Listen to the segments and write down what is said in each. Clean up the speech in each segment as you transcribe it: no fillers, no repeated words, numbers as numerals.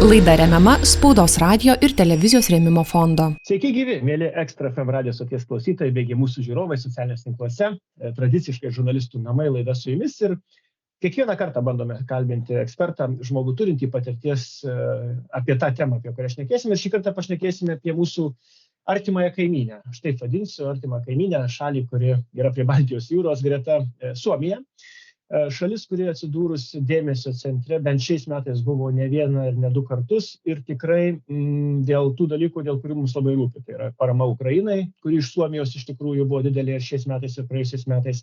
Laida remiama Spaudos radijo ir televizijos rėmimo fondo. Sveiki gyvi, mėly Ekstra FM radijos stoties klausytojai, beigi mūsų žiūrovai socialiniuose tinkluose. Tradiciškai žurnalistų namai laida su jumis ir kiekvieną kartą bandome kalbinti ekspertą, žmogų turintį patirties apie tą temą, apie kurią šnekėsime. Ir šį kartą pašnekėsime apie mūsų artimąją kaimynę. Aš taip vadinsiu, artimą kaimynę, šalį, kuri yra prie Baltijos jūros greta Suomija. Šalis, kuri atsidūrusi dėmesio centre, bent šiais metais buvo ne vieną ir ne du kartus ir tikrai dėl tų dalykų, dėl kurių mums labai rūpi. Tai yra parama Ukrainai, kuri iš Suomijos iš tikrųjų buvo didelė ir šiais metais ir praėjusiais metais.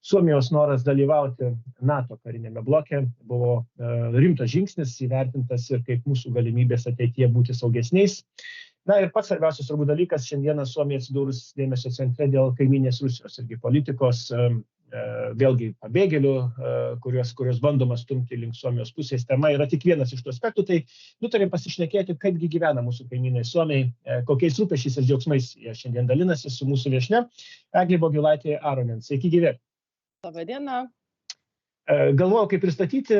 Suomijos noras dalyvauti NATO karinėme bloke buvo rimtas žingsnis, įvertintas ir kaip mūsų galimybės ateityje būti saugesniais. Na ir pats svarbiausias turbūt dalykas, šiandieną Suomija atsidūrus dėmesio centre dėl kaiminės Rusijos irgi politikos, vėlgi pabėgėlių, kurios bandoma stumti link Suomijos pusės. Tema yra tik vienas iš tų aspektų, tai nutarėm pasišnekėti, kaipgi gyvena mūsų kaimynai Suomiai, kokiais rūpesčiais ir džiaugsmais jie šiandien dalinasi su mūsų viešnia Eglė Bogilaitė Aronen. Sveiki gyvi. Labą dieną. Galvojau, kaip pristatyti,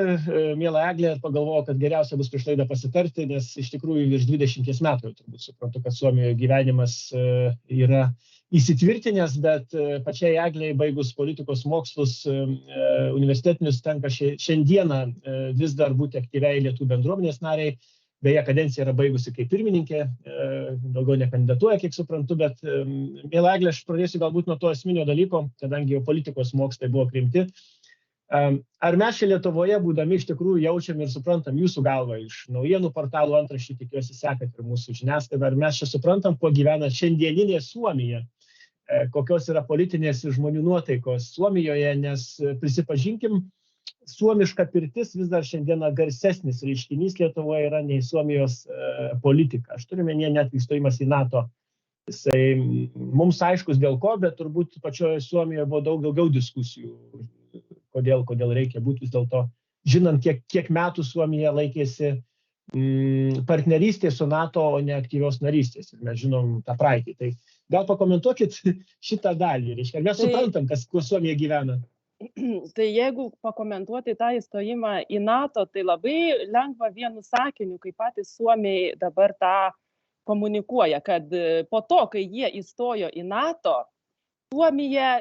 mielą Eglę, pagalvojau, kad geriausia bus prieš laidą pasitarti, nes iš tikrųjų virš 20 metų jau turbūt suprantu, kad Suomijoje gyvenimas yra įsitvirtinęs, bet pačiai Eglei baigus politikos mokslus universitetinius tenka šiandieną vis dar būti aktyviai lietuvių bendruomenės nariai. Beje, kadencija yra baigusi kaip pirmininkė, daugiau nekandidatuoja, kiek suprantu, bet mielą Eglę, aš pradėsiu galbūt nuo to esminio dalyko, kadangi jau politikos mokslai buvo priimti. Ar mes čia Lietuvoje, būdami iš tikrųjų jaučiam ir suprantam jūsų galvą iš naujienų portalų antraščių, tikiuosi sekat ir mūsų žiniasklaidą, ar mes čia suprantam, kuo gyvena šiandieninė Suomija, kokios yra politinės ir žmonių nuotaikos Suomijoje, nes prisipažinkim, suomiška pirtis vis dar šiandieną garsesnis reiškinys Lietuvoje yra nei Suomijos politika. Aš turiu minėti net įstojimas į NATO. Jisai mums aiškus dėl ko, bet turbūt pačioje Suomijoje buvo daug daugiau diskusijų. Kodėl reikia būti vis dėlto, žinant, kiek metų Suomija laikėsi partnerystės su NATO, o ne aktyvios narystės. Ir mes žinom tą praeitį. Tai gal pakomentuokit šitą dalį. Ar mes suprantam, kuo Suomija gyvena? Tai jeigu pakomentuoti tą įstojimą į NATO, tai labai lengva vienu sakiniu, kaip patys Suomiai dabar tą komunikuoja, kad po to, kai jie įstojo į NATO, Suomija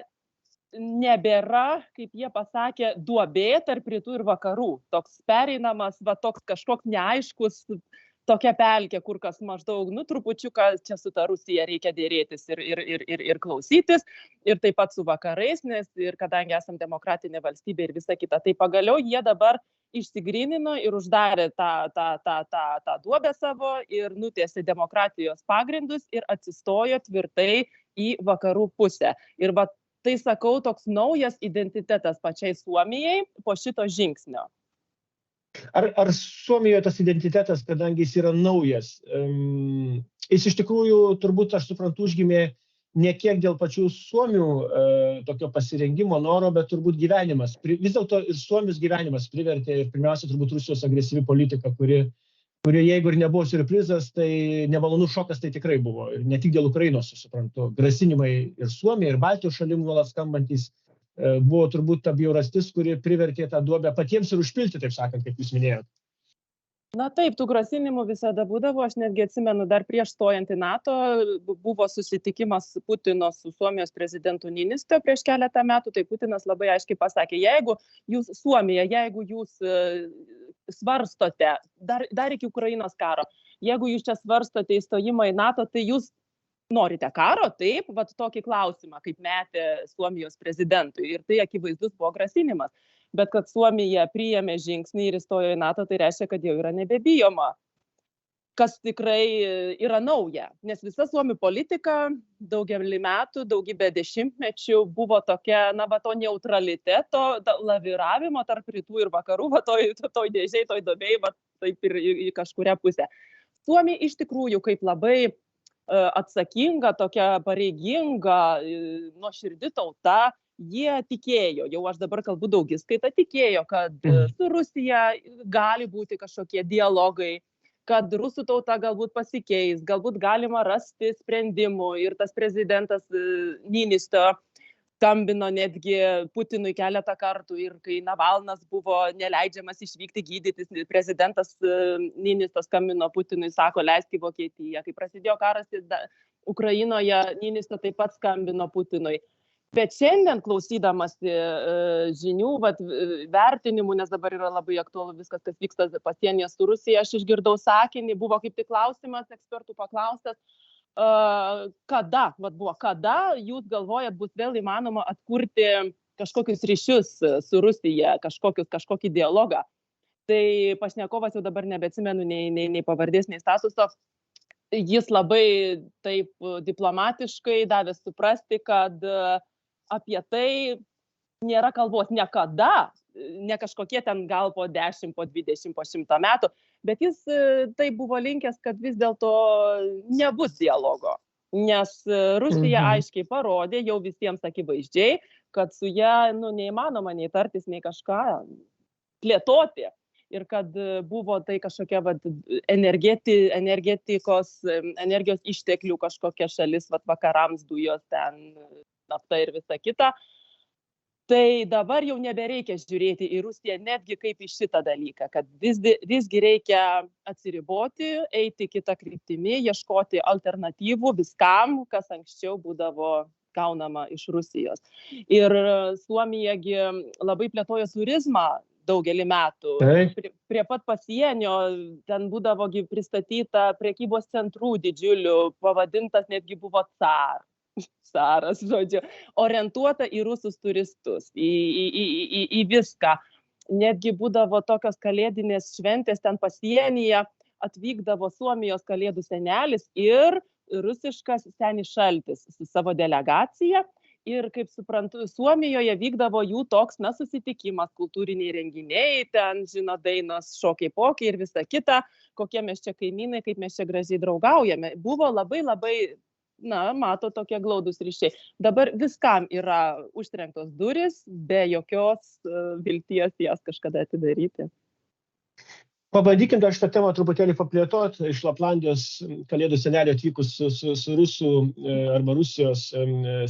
nebėra, kaip jie pasakė, duobė tarp rytų ir vakarų. Toks pereinamas, toks kažkoks neaiškus, tokia pelkė, kur kas maždaug, trupučiuką čia su ta Rusija reikia dėrėtis ir klausytis, ir taip pat su vakarais, nes ir kadangi esam demokratinė valstybė ir visa kita, tai pagaliau jie dabar išsigrynino ir uždarė tą duobę savo ir nutiesė demokratijos pagrindus ir atsistojo tvirtai į vakarų pusę. Ir tai, sakau, toks naujas identitetas pačiai Suomijai po šito žingsnio. Ar Suomijoje tas identitetas, kadangi jis yra naujas, jis iš tikrųjų, turbūt, aš suprantu, užgimė ne kiek dėl pačių Suomių tokio pasirengimo noro, bet turbūt gyvenimas. Vis dėlto ir Suomijos gyvenimas privertė ir pirmiausia turbūt Rusijos agresyvi politika, kuri jeigu ir nebuvo siurprizas, tai nemalonus šokas tai tikrai buvo. Ir ne tik dėl Ukrainos, aš suprantu, grasinimai ir Suomija, ir Baltijos šalim nuolat skambantys buvo turbūt ta bjaurastis, kuri privertė tą duobę patiems ir užpilti, taip sakant, kaip jūs minėjote. Na taip, tų grasinimų visada būdavo. Aš netgi atsimenu, dar prieš stojant į NATO buvo susitikimas Putino su Suomijos prezidentu Niinistö prieš keletą metų. Tai Putinas labai aiškiai pasakė, jeigu jūs Suomija, jeigu jūs svarstote, dar iki Ukrainos karo, jeigu jūs čia svarstote įstojimą į NATO, tai jūs norite karo, taip, tokį klausimą, kaip metė Suomijos prezidentui. Ir tai akivaizdus buvo grasinimas. Bet kad Suomija priėmė žingsnį ir įstojo į NATO, tai reiškia, kad jau yra nebebijoma. Kas tikrai yra nauja. Nes visa Suomių politika daugelį metų, daugybę dešimtmečių buvo tokia, to neutraliteto, laviravimo tarp rytų ir vakarų, toj dėžėj, toj duobėj, taip ir į kažkurią pusę. Suomija iš tikrųjų kaip labai atsakinga, tokia pareiginga, nuoširdi tauta, jie tikėjo, jau aš dabar kalbu daugiskaita, tikėjo, kad su Rusija gali būti kažkokie dialogai, kad rusų tauta galbūt pasikeis, galbūt galima rasti sprendimų ir tas prezidentas Niinistö skambino netgi Putinui keletą kartų ir kai Navalnas buvo neleidžiamas išvykti gydytis, prezidentas Niinistö skambino Putinui, sako, leisk į Vokietiją. Kai prasidėjo karas Ukrainoje, Niinistö taip pat skambino Putinui. Bet šiandien klausydamasi žinių, vertinimų, nes dabar yra labai aktualu viskas, kas vyksta pasienyje su Rusija, aš išgirdau sakinį, buvo kaip tik klausimas ekspertų paklaustas, kada jūs galvojat bus vėl įmanoma atkurti kažkokius ryšius su Rusija, kažkokį dialogą. Tai pašnekovas jau dabar nebeatsimenu nei pavardės, nei statuso. Jis labai taip diplomatiškai davė suprasti, kad apie tai nėra kalbos niekada, ne kažkokie ten gal po 10, po 20, po 100 metų, bet jis tai buvo linkęs, kad vis dėlto nebus dialogo, nes Rusija aiškiai parodė jau visiems akivaizdžiai, kad su ja neįmanoma nei tartis, nei kažką plėtoti. Ir kad buvo tai kažkokia energijos išteklių kažkokia šalis, vakarams dujos, ten nafta ir visa kita. Tai dabar jau nebereikia žiūrėti į Rusiją netgi kaip į šitą dalyką, kad visgi reikia atsiriboti, eiti kitą kryptimį, ieškoti alternatyvų viskam, kas anksčiau būdavo gaunama iš Rusijos. Ir Suomijagi labai plėtojo turizmą daugelį metų. Prie pat pasienio ten būdavo pristatyta prekybos centrų didžiulių, pavadintas netgi buvo caras, žodžiu, orientuota į rusus turistus, į viską. Netgi būdavo tokios kalėdinės šventės ten pasienyje, atvykdavo Suomijos kalėdų senelis ir rusiškas senis šaltis su savo delegacija. Ir, kaip suprantu, Suomijoje vykdavo jų toks, susitikimas, kultūriniai renginiai, ten, dainos, šokiai, pokiai ir visa kita, kokie mes čia kaimynai, kaip mes čia gražiai draugaujame. Buvo labai, mato tokie glaudūs ryšiai. Dabar viskam yra užtrenktos duris, be jokios vilties jas kažkada atidaryti. Pabandykim dar šitą temą truputėlį paplėtoti. Iš Laplandijos kalėdų senelio atvykus su rusų arba Rusijos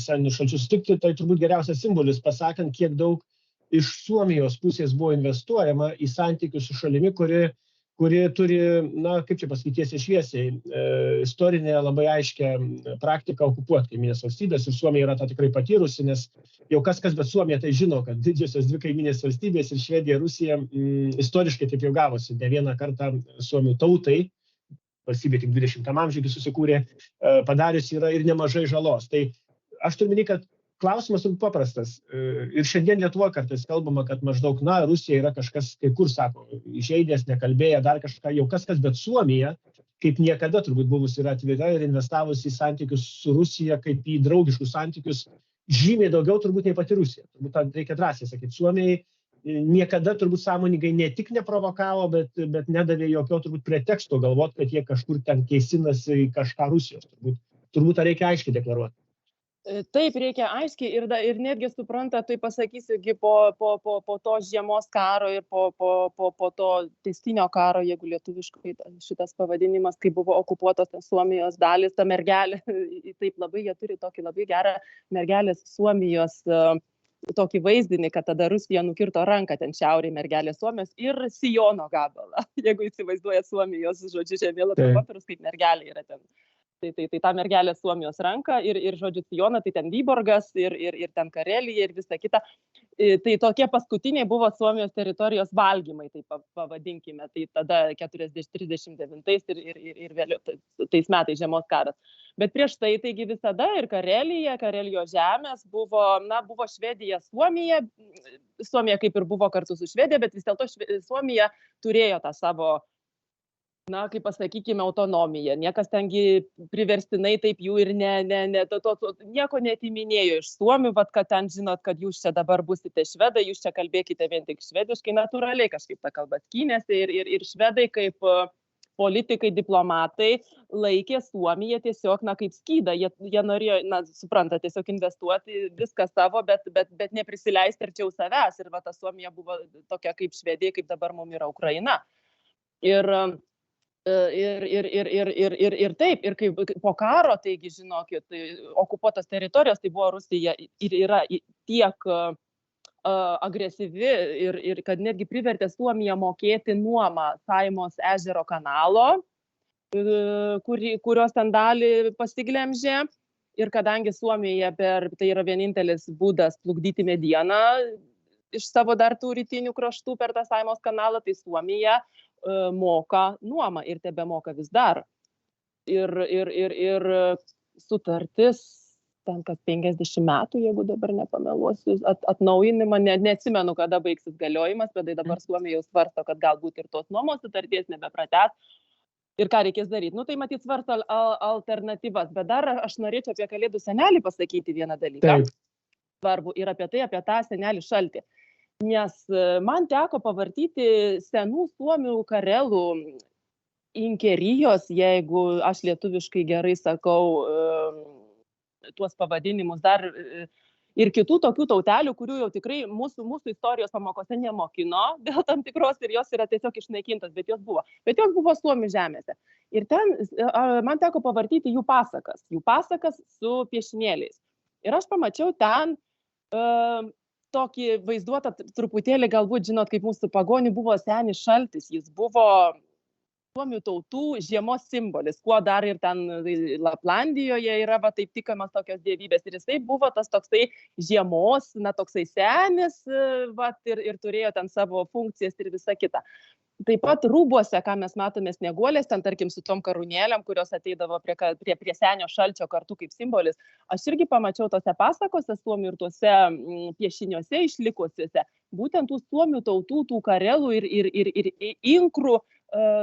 seniniu šalčiu sutikti, tai turbūt geriausias simbolis, pasakant, kiek daug iš Suomijos pusės buvo investuojama į santykius su šalimi, kuri turi, kaip čia pasakyti, tiesiai šviesiai, istorinę labai aiškę praktiką okupuoti kaiminės valstybės, ir Suomija yra tą tikrai patyrusi, nes jau kas, bet Suomija tai žino, kad didžiosios dvi kaiminės valstybės ir Švedija, Rusija istoriškai taip jau gavosi. Ne vieną kartą Suomių tautai, valstybė tik 20 amžiuje susikūrė, padarius yra ir nemažai žalos. Tai aš turiu minėti, kad klausimas turbūt paprastas. Ir šiandien Lietuvoje kartais kalbama, kad maždaug, Rusija yra kažkas, kai kur sako, išeidės, nekalbėję, dar kažką, jau kas, bet Suomija, kaip niekada turbūt buvus yra atvira ir investavusi į santykius su Rusija, kaip į draugiškus santykius, žymiai daugiau turbūt nei pati Rusija. Turbūt reikia drąsiai sakyti, Suomijai niekada turbūt sąmoningai ne tik neprovokavo, bet nedavė jokio turbūt preteksto galvoti, kad jie kažkur ten keisinasi į kažką Rusijos. Turbūt tą reikia aiškiai deklaruoti. Taip, reikia aiškiai ir netgi supranta, tai pasakysiu, po to žiemos karo ir po to tęstinio karo, jeigu lietuviškai šitas pavadinimas, kai buvo okupuotos Suomijos dalis, ta mergelė, taip labai, jie turi tokį labai gerą mergelės Suomijos tokį vaizdinį, kad tada Rusija nukirto ranką ten šiauriai mergelės Suomijos ir sijono gabalą, jeigu įsivaizduoja Suomijos, žodžiu, žemėlapio vakarus, kaip mergelė yra ten. Tai ta mergelė Suomijos ranka ir žodžiu, Sijoną, tai ten Vyborgas ir ten Karelija ir visa kita. Tai tokie paskutiniai buvo Suomijos teritorijos valgymai, tai pavadinkime, tai tada 39 ir vėliau tais metais žiemos karas. Bet prieš tai, taigi visada ir Karelija, Karelijos žemės buvo Švedija, Suomija. Suomija kaip ir buvo kartu su Švedija, bet vis dėlto Suomija turėjo tą savo, kaip pasakykime, autonomiją. Niekas tengi priverstinai taip jų ir nieko neatiminėjo iš Suomių, kad ten žinot, kad jūs čia dabar būsite švedai, jūs čia kalbėkite vien tik švediškai, natūraliai kažkaip ta kalba skynėsi ir švedai kaip politikai, diplomatai laikė Suomiją tiesiog, kaip skydą. Jie norėjo, supranta, tiesiog investuoti viską savo, bet neprisileisti arčiau savęs. Ir ta Suomija buvo tokia kaip Švedija, kaip dabar mums yra Ukraina. Ir Ir taip, ir kaip po karo, taigi, žinokit, okupuotos teritorijos, tai buvo Rusija ir yra tiek agresyvi ir kad netgi privertė Suomiją mokėti nuomą Saimos ežero kanalo, kurios ten dalį pasiglemžė. Ir kadangi Suomija tai yra vienintelis būdas plukdyti medieną iš savo dar tų rytinių kraštų per tą Saimos kanalą, tai Suomija moka nuomą ir tebemoka vis dar. Ir sutartis, ten kad 50 metų, jeigu dabar nepameluosiu, atnaujinimą, neatsimenu, kada baigsis galiojimas, bet tai dabar Suomija jau svarsto, kad galbūt ir tos nuomos sutarties nebepratęs. Ir ką reikės daryti? Tai matyt svarsto alternatyvas, bet dar aš norėčiau apie Kalėdų senelį pasakyti vieną dalyką. Taip. Svarbu ir apie tą senelį šaltį. Nes man teko pavartyti senų suomių karelų inkerijos, jeigu aš lietuviškai gerai sakau tuos pavadinimus, dar ir kitų tokių tautelių, kurių jau tikrai mūsų istorijos pamokose nemokino dėl tam tikros ir jos yra tiesiog išnaikintos, bet jos buvo suomių žemėse. Ir ten man teko pavartyti jų pasakas su piešinėliais. Ir aš pamačiau ten tokį vaizduotą truputėlį, galbūt žinot, kaip mūsų pagonių buvo senis šaltis, jis buvo suomių tautų žiemos simbolis, kuo dar ir ten Laplandijoje yra taip tikamas tokios dievybės. Ir jisai buvo tas toksai žiemos, toksai senis, ir turėjo ten savo funkcijas ir visą kitą. Taip pat rūbuose, ką mes matome snieguolės, ten tarkim su tom karūnėlėm, kurios ateidavo prie senio šalčio kartu kaip simbolis, aš irgi pamačiau tose pasakose suomių ir tuose piešiniuose išlikusiuose, būtent tų suomių tautų, tų karelų ir inkrų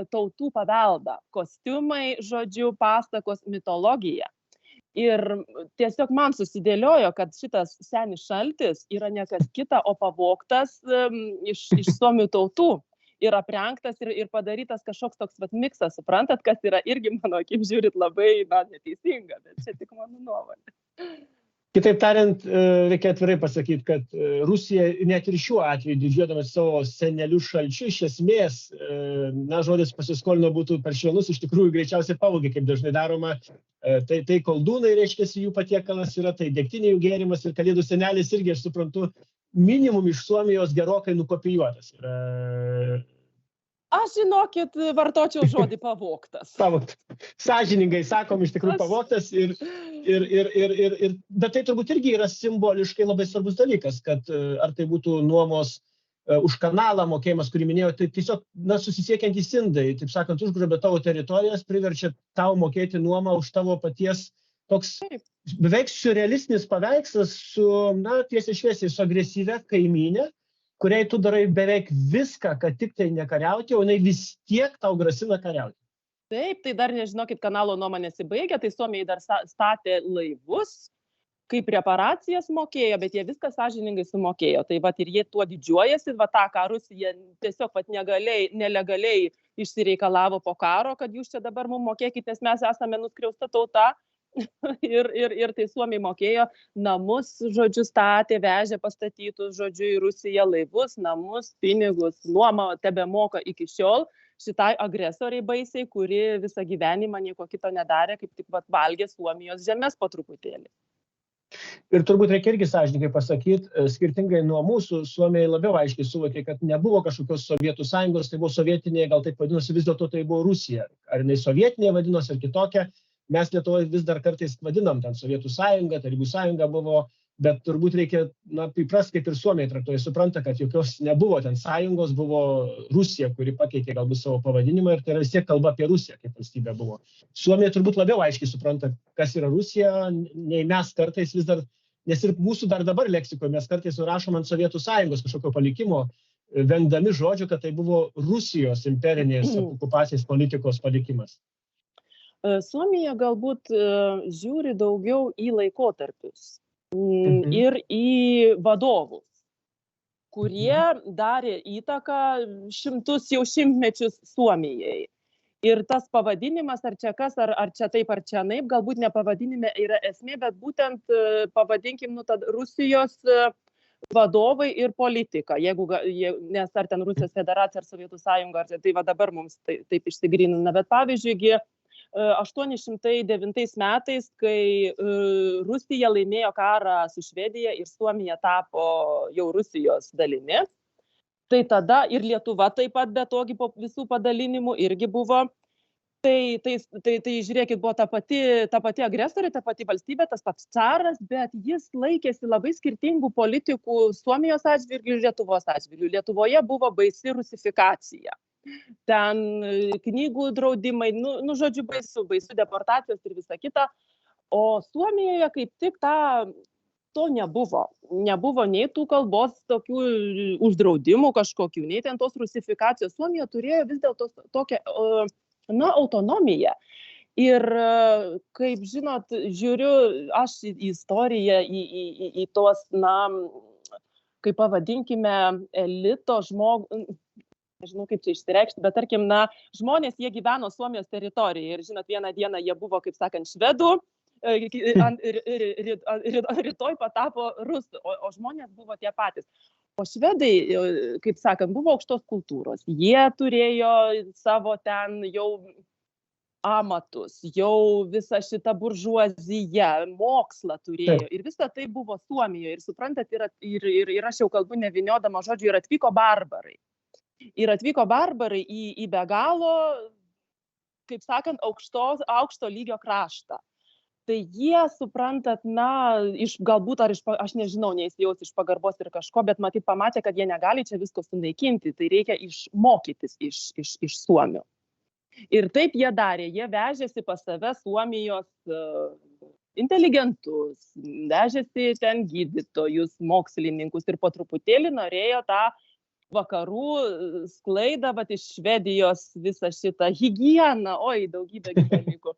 tautų paveldą, kostiumai, žodžiu, pasakos, mitologija. Ir tiesiog man susidėliojo, kad šitas senis šaltis yra ne kas kita, o pavogtas iš suomių tautų. Ir aprengtas ir padarytas kažkoks toks miksas, suprantat, kas yra irgi, mano akim žiūrit, labai neteisinga, bet čia tik mano nuomonė. Kitaip tariant, reikia atvirai pasakyti, kad Rusija net ir šiuo atveju, didžiuodamas savo senelių šalčiu, iš esmės, žodis pasiskolino būtų per švelnus, iš tikrųjų greičiausiai pavogė, kaip dažnai daroma. Tai koldūnai, reiškiasi, jų patiekalas yra, tai degtinė jų gėrimas ir Kalėdų senelis irgi, aš suprantu, minimum iš Suomijos gerokai nukopijuotas. Aš, žinokit, vartočiau žodį pavogtas. Pavogtas. Sąžiningai sakom, iš tikrųjų pavogtas. Bet tai turbūt irgi yra simboliškai labai svarbus dalykas, kad ar tai būtų nuomos už kanalą mokėjimas, kurį minėjau, tai tiesiog susisiekiantys indai, taip sakant, užgrobė tavo teritorijas, priverčia tau mokėti nuomą už tavo paties toks beveik surrealistinis paveikslas su, tiesiai šviesiai, su agresyvia kaimynė, kuriai tu darai beveik viską, kad tik tai nekariauti, o jinai vis tiek tau grasina kariauti. Taip, tai dar nežinokit, kanalo nuoma nesibaigė, tai Suomiai dar statė laivus, kaip reparacijas mokėjo, bet jie viską sąžiningai sumokėjo. Tai ir jie tuo didžiuojasi, tą, ką Rusija tiesiog nelegaliai išsireikalavo po karo, kad jūs čia dabar mums mokėkite, nes mes esame nuskriausta tauta. Ir tai Suomiai mokėjo namus, žodžiu, statė, vežė pastatytus, žodžiu, į Rusiją laivus, namus, pinigus, nuomą tebemoka iki šiol šitai agresoriai baisiai, kuri visą gyvenimą nieko kito nedarė, kaip tik valgė Suomijos žemės po truputėlį. Ir turbūt reikia irgi sąžininkai pasakyti, skirtingai nuo mūsų, Suomiai labiau aiškiai suvokė, kad nebuvo kažkokios Sovietų sąjungos, tai buvo sovietinė, gal taip vadinosi, vis dėlto tai buvo Rusija. Ar jinai sovietinė vadinosi, ar kitokia. Mes Lietuvoje vis dar kartais vadinam ten Sovietų sąjunga, Tarybų sąjunga buvo, bet turbūt reikia, įprasti, kaip ir Suomiai traktuoja, supranta, kad jokios nebuvo ten sąjungos, buvo Rusija, kuri pakeitė galbūt savo pavadinimą ir tai yra vis tiek kalba apie Rusiją, kaip valstybė buvo. Suomija turbūt labiau aiškiai supranta, kas yra Rusija, nei mes kartais vis dar, nes ir mūsų dar dabar leksikoje mes kartais nurašom ant Sovietų sąjungos kažkokio palikimo, vengdami žodžių, kad tai buvo Rusijos imperinės okupacijos politikos palikimas. Suomija galbūt žiūri daugiau į laikotarpius ir į vadovus, kurie darė įtaką šimtmečius Suomijai. Ir tas pavadinimas, ar čia kas, ar čia taip, ar čia naip, galbūt ne pavadinime yra esmė, bet būtent pavadinkim Rusijos vadovai ir politika, nes ar ten Rusijos federacija, ar Sovietų sąjunga, tai va dabar mums taip išsigrynina. Bet pavyzdžiui, 809 metais, kai Rusija laimėjo karą su Švedija ir Suomija tapo jau Rusijos dalimi, tai tada ir Lietuva taip pat, bet togi po visų padalinimų irgi buvo. Tai žiūrėkit, buvo ta pati agresorė, ta pati valstybė, tas pats caras, bet jis laikėsi labai skirtingų politikų Suomijos atžvilgių ir Lietuvos atžvilgių. Lietuvoje buvo baisi rusifikacija. Ten knygų draudimai, žodžiu, baisu deportacijos ir visa kita. O Suomijoje kaip tik to nebuvo. Nebuvo nei tų kalbos tokių uždraudimų kažkokių, nei ten tos rusifikacijos. Suomija turėjo vis dėlto tokią autonomiją. Ir kaip žinot, žiūriu aš į istoriją, į tos, kaip pavadinkime, elito žmogų, nežinau kaip čia išsireikšti, bet tarkim, žmonės, jie gyveno Suomijos teritorijoje ir žinot, vieną dieną jie buvo, kaip sakant, švedų, rytoj patapo rusų, o žmonės buvo tie patys. O švedai, kaip sakant, buvo aukštos kultūros. Jie turėjo savo ten jau amatus, jau visą šitą buržuaziją, mokslą turėjo. Ir visa tai buvo Suomijoje. Ir suprantat, ir aš jau kalbu nevyniodama žodžių, ir atvyko barbarai. Ir atvyko barbarai į be galo, kaip sakant, aukšto lygio kraštą. Tai jie, suprantat, galbūt, aš nežinau, neįsijaus iš pagarbos ir kažko, bet matyt pamatė, kad jie negali čia visko sunaikinti, tai reikia mokytis iš Suomių. Ir taip jie darė, jie vežėsi pas save Suomijos inteligentus, vežėsi ten gydytojus, mokslininkus ir po truputėlį norėjo tą vakarų sklaidą, bet iš Švedijos visą šitą higieną, daugybę dalykų.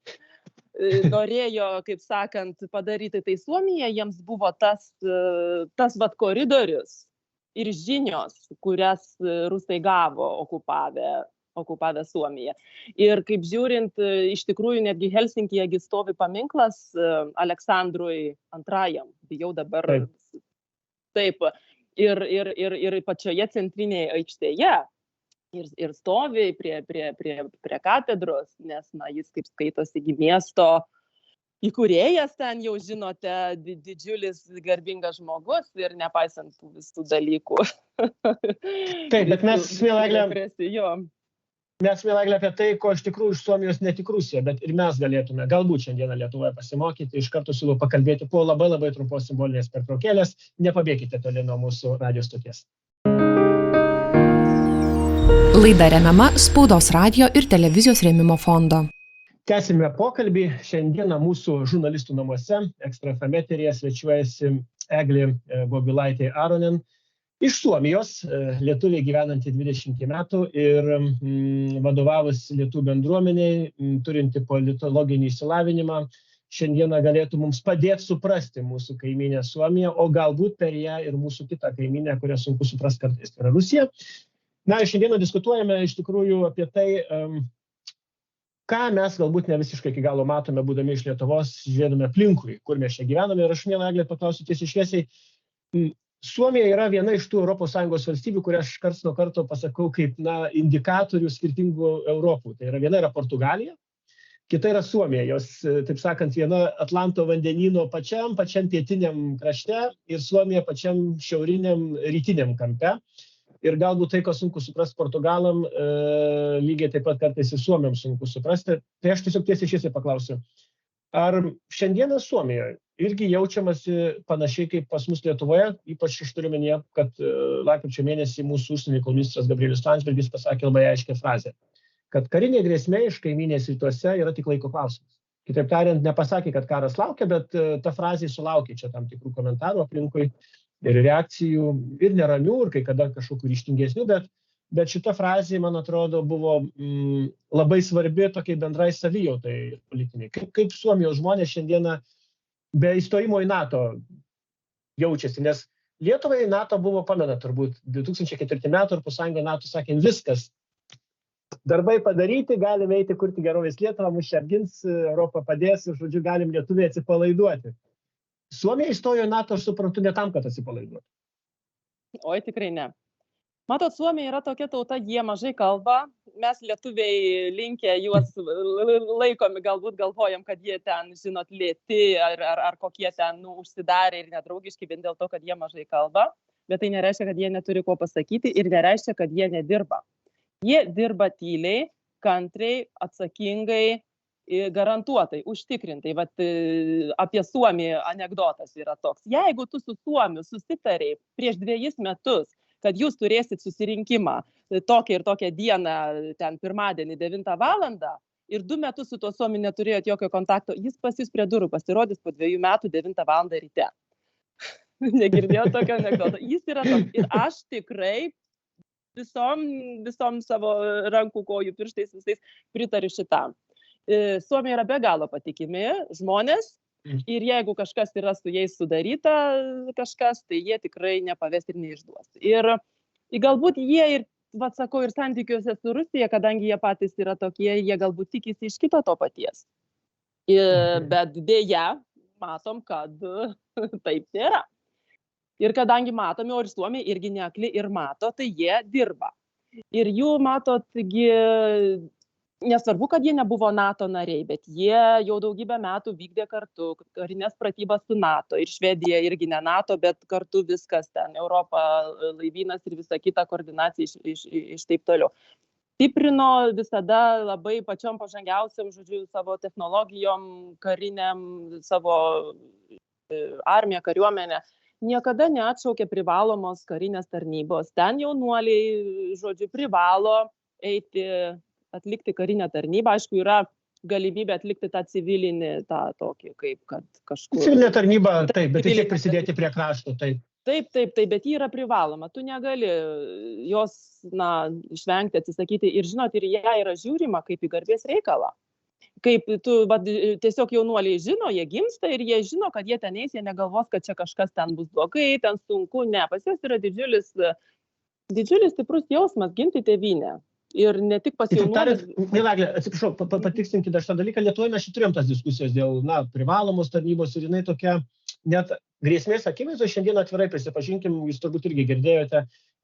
Norėjo, kaip sakant, padaryti. Tai Suomija jiems buvo tas koridorius ir žinios, kurias rusai gavo okupavę Suomiją. Ir kaip žiūrint, iš tikrųjų netgi Helsinkyje stovi paminklas Aleksandrui II, bijau dabar taip, ir pačioje centrinėje aikštėje. Ir stovi prie katedros, nes jis kaip skaitosi miesto įkūrėjas ten, jau žinote, didžiulis garbingas žmogus ir nepaisant tų visų dalykų. Taip, bet mes, miela Egle, apie tai, ko iš tikrųjų iš Suomijos ne tik Rusija, bet ir mes galėtume galbūt šiandieną Lietuvoje pasimokyti. Iš karto siūlau pakalbėti po labai trumpos simbolinės pertraukėlės. Nepabėkite toli nuo mūsų radijo stoties. Laida remiama Spaudos radijo ir televizijos rėmimo fondo. Tęsime pokalbį. Šiandieną mūsų žurnalistų namuose Ekstra FM eteryje svečiuojasi Eglė Bobilaitė Aronen iš Suomijos, lietuvė gyvenanti 20 metų ir vadovavusi lietuvių bendruomeniai, turinti politologinį išsilavinimą. Šiandieną galėtų mums padėti suprasti mūsų kaimynę Suomiją, o galbūt per ją ir mūsų kitą kaimynę, kurią sunku suprasti kartais, tai yra Rusija. Šiandieną diskutuojame iš tikrųjų apie tai, ką mes galbūt ne visiškai iki galo matome, būdami iš Lietuvos, žiūrėdami aplinkui, kur mes čia gyvename. Ir aš miela Eglė paklausiu tiesiai šviesiai. Suomija yra viena iš tų ES valstybių, kurią aš karts nuo karto pasakau kaip indikatorių skirtingų Europų. Tai viena yra Portugalija, kita yra Suomija. Jos, taip sakant, viena Atlanto vandenyno pačiam pietiniam krašte ir Suomija pačiam šiauriniam rytiniam kampe. Ir galbūt tai, ko sunku suprasti Portugalam, lygiai taip pat kartais ir Suomiam sunku suprasti. Tai aš tiesiog tiesiai šviesiai paklausiu. Ar šiandieną Suomijoje irgi jaučiamasi panašiai kaip pas mus Lietuvoje, ypač aš turiu omenyje, kad lapkričio mėnesį mūsų užsienio reikalų ministras Gabrielius Landsbergis pasakė labai aiškią frazę, kad karinė grėsmė iš kaimynės rytuose yra tik laiko klausimas. Kitaip tariant, nepasakė, kad karas laukia, bet ta frazė sulaukė čia tam tikrų komentarų aplinkui. Ir reakcijų, ir neramių, ir kai kada kažkokių ryžtingesnių, bet šita frazė, man atrodo, buvo labai svarbi tokiai bendrai savijautai politiniai. Kaip Suomijos žmonės šiandieną be įstojimo į NATO jaučiasi, nes Lietuvai NATO buvo, pamena turbūt, 2004 metų Europos Sąjunga NATO sakė, viskas, darbai padaryti, galime eiti kurti gerovės Lietuvą, mus čia apgins, Europą padės ir, žodžiu, galim lietuviai atsipalaiduoti. Suomija įstojo į NATO, aš suprantu, ne tam, kad atsipalaiduotų. Oi, tikrai ne. Matot, Suomija yra tokia tauta, jie mažai kalba, mes lietuviai linkę juos laikomi, galbūt galvojam, kad jie ten, žinot, lėti ar kokie ten užsidarę ir nedraugiški vien dėl to, kad jie mažai kalba, bet tai nereiškia, kad jie neturi ko pasakyti ir nereiškia, kad jie nedirba. Jie dirba tyliai, kantriai, atsakingai, garantuotai, užtikrintai. Vat apie Suomiją anekdotas yra toks. Jeigu tu su Suomiu susitarei prieš 2 metus, kad jūs turėsit susirinkimą tokią ir tokią dieną, ten pirmadienį 9 valandą, ir 2 metus su tuo Suomiu neturėjot jokio kontakto, jis pas jūs prie durų pasirodys po 2 metų 9 valandą ryte. Negirdėjau tokio anekdoto. Jis yra toks. Ir aš tikrai visom savo rankų, kojų, pirštais visais pritariu šitam. Suomiai yra be galo patikimi žmonės. Ir jeigu kažkas yra su jais sudaryta kažkas, tai jie tikrai nepaves ir neišduos. Ir galbūt jie ir, sakau, ir santykiuose su Rusija, kadangi jie patys yra tokie, jie galbūt tikisi iš kito to paties. Bet dėja, matom, kad taip nėra. Ir kadangi matome, o ir Suomiai irgi neakli ir mato, tai jie dirba. Ir jų, matot, nesvarbu, kad jie nebuvo NATO nariai, bet jie jau daugybę metų vykdė kartu karinės pratybas su NATO. Ir Švedija irgi ne NATO, bet kartu viskas ten, Europa, laivynas ir visa kita koordinacija iš taip toliau. Stiprino visada labai pačiom pažangiausiam, žodžiu, savo technologijom, kariniam, savo armiją, kariuomenę. Niekada neatšaukė privalomos karinės tarnybos. Ten jaunuoliai, žodžiu, privalo eiti atlikti karinę tarnybą. Aišku, yra galimybė atlikti tą civilinį, tą tokį, kaip kad kažkur. Civilinė tarnyba, taip, bet vis tiek prisidėti prie krašto, taip. Taip, bet ji yra privaloma. Tu negali jos, išvengti, atsisakyti. Ir žinot, ir ją yra žiūrima kaip į garbės reikalą. Kaip tu, tiesiog jaunuoliai žino, jie gimsta ir jie žino, kad jie ten eis, jie negalvos, kad čia kažkas ten bus blogai, ten sunku. Ne, pas juos yra didžiulis stiprus jausmas ginti tėvynę. Ir ne tik pas jaunuolius. Miela Egle, atsiprašau, patikslinkite šitą dalyką. Lietuvoje mes turėjom tas diskusijas dėl privalomos tarnybos ir jinai tokia net grėsmės akivaizdoje. Šiandien atvirai prisipažinkim, jūs turbūt irgi girdėjote,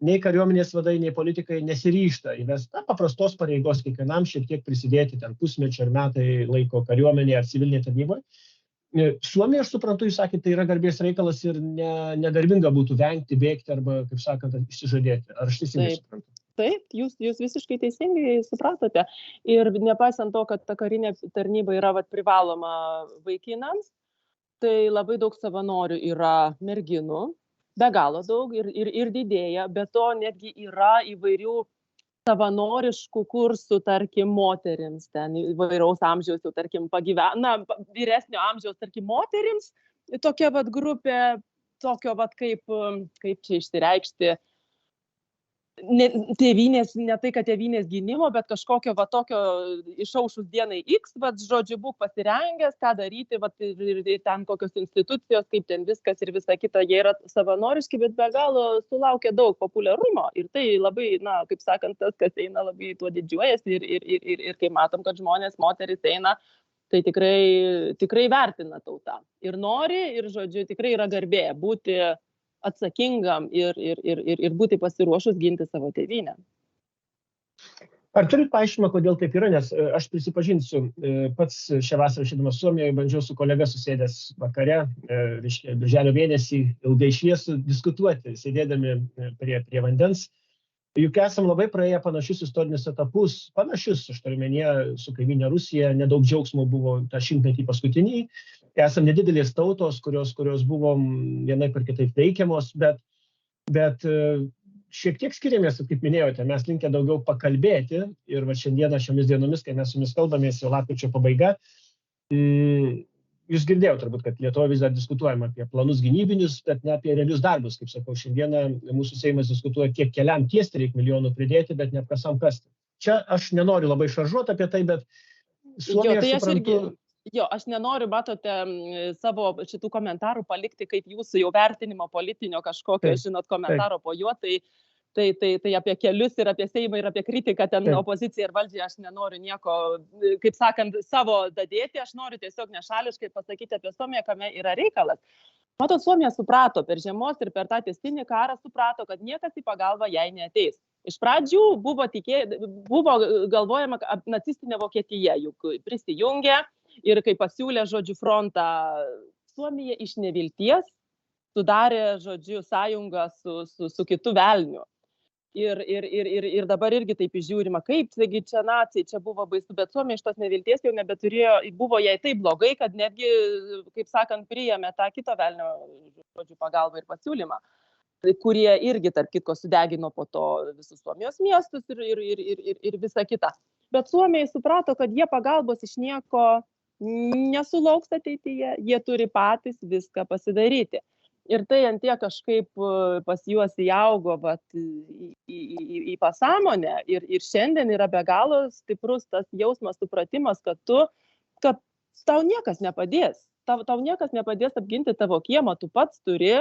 nei kariuomenės vadai, nei politikai nesiryžta įvesti paprastos pareigos kiekvienam šiek tiek prisidėti ten pusmečio ar metai laiko kariuomenėje ar civilinėje tarnyboje. Suomija, aš suprantu, jūs sakėte, tai yra garbės reikalas ir negarbinga būtų vengti, bėgti arba, kaip sakant, išsižadėti. Ar aš teisingai suprantu? Taip, jūs visiškai teisingai supratote. Ir nepaisant to, kad ta karinė tarnyba yra privaloma vaikinams, tai labai daug savanorių yra merginų, be galo daug ir didėja. Be to netgi yra įvairių savanoriškų kursų, tarkim, moterims, ten įvairaus amžiaus, jau tarkim, vyresnio amžiaus, tarkim, moterims, tokia grupė, tokio kaip čia išsireikšti, tėvynės, ne tai, kad tėvynės gynimo, bet kažkokio tokio išaušus dienai X, žodžiu, būk pasirengęs, ką daryti, ir ten kokios institucijos, kaip ten viskas ir visa kita, jie yra savanoriški, bet be galo sulaukia daug populiarumo. Ir tai labai, kaip sakant, tas, kas eina, labai tuo didžiuojasi ir kai matom, kad žmonės, moteris eina, tai tikrai vertina tauta. Ir nori, ir, žodžiu, tikrai yra garbė būti atsakingam ir būti pasiruošus ginti savo tėvynę. Ar turit paaiškinimą, kodėl taip yra? Nes aš prisipažinsiu, pats šią vasarą šėdamas Suomijoje bandžiau su kolega susėdęs vakare, birželio mėnesį ilgai šviesų diskutuoti, sėdėdami prie vandens. Juk esam labai praėję panašius istorinius etapus, panašius, aš turiu menyje, su kaimynė Rusija, nedaug džiaugsmo buvo tą 100-metį paskutinį. Esam nedidelės tautos, kurios buvo vienaip ar kitaip veikiamos, bet šiek tiek skiriamės, kaip minėjote, mes linkę daugiau pakalbėti ir šiandieną šiomis dienomis, kai mes su jumis kalbamės, jau lapkričio pabaiga, jūs girdėjote turbūt, kad Lietuvoje vis dar diskutuojama apie planus gynybinius, bet ne apie realius darbus. Kaip sakau, šiandieną mūsų Seimas diskutuoja, kiek keliam tiesti reikia milijonų pridėti, bet ne kasam kasti. Čia aš nenoriu labai šaržuoti apie tai, bet Suomija, aš suprantu... Aš nenoriu, matote, savo šitų komentarų palikti kaip jūsų jau vertinimo politinio kažkokio, žinot, komentaro po juo, tai Tai apie kelius ir apie Seimą ir apie kritiką ten Taip. opoziciją ir valdžią aš nenoriu nieko, kaip sakant, savo dadėti, aš noriu tiesiog nešališkai pasakyti apie Suomiją, kame yra reikalas. Matot, Suomija suprato per žiemos ir per tą tęstinį karą suprato, kad niekas į pagalbą jai neateis. Iš pradžių buvo galvojama, kad nacistinė Vokietija juk prisijungė ir kai pasiūlė, žodžiu, frontą, Suomija iš nevilties sudarė, žodžiu, sąjungą su kitu velniu. Ir dabar irgi taip žiūrima, kaip, taigi čia nacijai, čia buvo baisu, bet Suomija iš tos nevilties jau nebeturėjo, buvo jai taip blogai, kad netgi, kaip sakant, priėmė tą kito velnio, žodžiu, pagalbą ir pasiūlymą, kurie irgi, tarp kitko, sudegino po to visus Suomijos miestus ir visą kitą. Bet Suomijai suprato, kad jie pagalbos iš nieko nesulauks ateityje, jie turi patys viską pasidaryti. Ir tai antie kažkaip pas juos įaugo į pasąmonę ir šiandien yra be galo stiprus tas jausmas, supratimas, kad tau niekas nepadės. Tau niekas nepadės apginti tavo kiemą, tu pats turi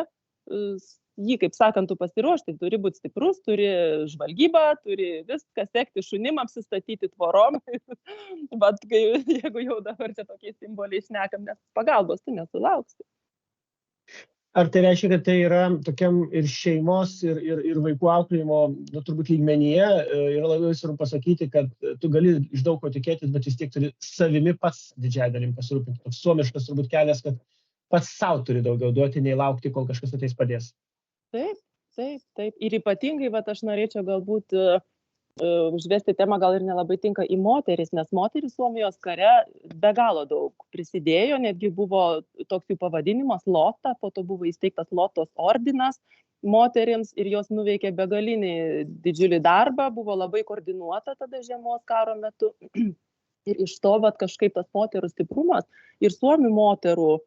jį, kaip sakant, tu pasiruošti, turi būti stiprus, turi žvalgybą, turi viską sekti, šunim apsistatyti tvorom. Bet jeigu jau dabar čia tokiais simboliais šnekam, nes pagalbos tu nesulauksi. Ar tai reiškia, kad tai yra tokiam ir šeimos, ir vaikų auklėjimo, turbūt lygmenyje, yra labai svarbu pasakyti, kad tu gali iš daug ko tikėtis, bet vis tiek turi savimi pats didžiąją dalim pasirūpinti. Toks suomiškas turbūt kelias, kad pats savo turi daugiau duoti, nei laukti, kol kažkas ateis padės. Taip. Ir ypatingai, aš norėčiau galbūt užvesti temą, gal ir nelabai tinka į moteris, nes moteris Suomijos kare be galo daug prisidėjo, netgi buvo toks jų pavadinimas Lota, po to buvo įsteigtas Lotos ordinas moterims ir jos nuveikė begalinį didžiulį darbą, buvo labai koordinuota tada žiemos karo metu ir iš to kažkaip tas moterų stiprumas ir suomių moterų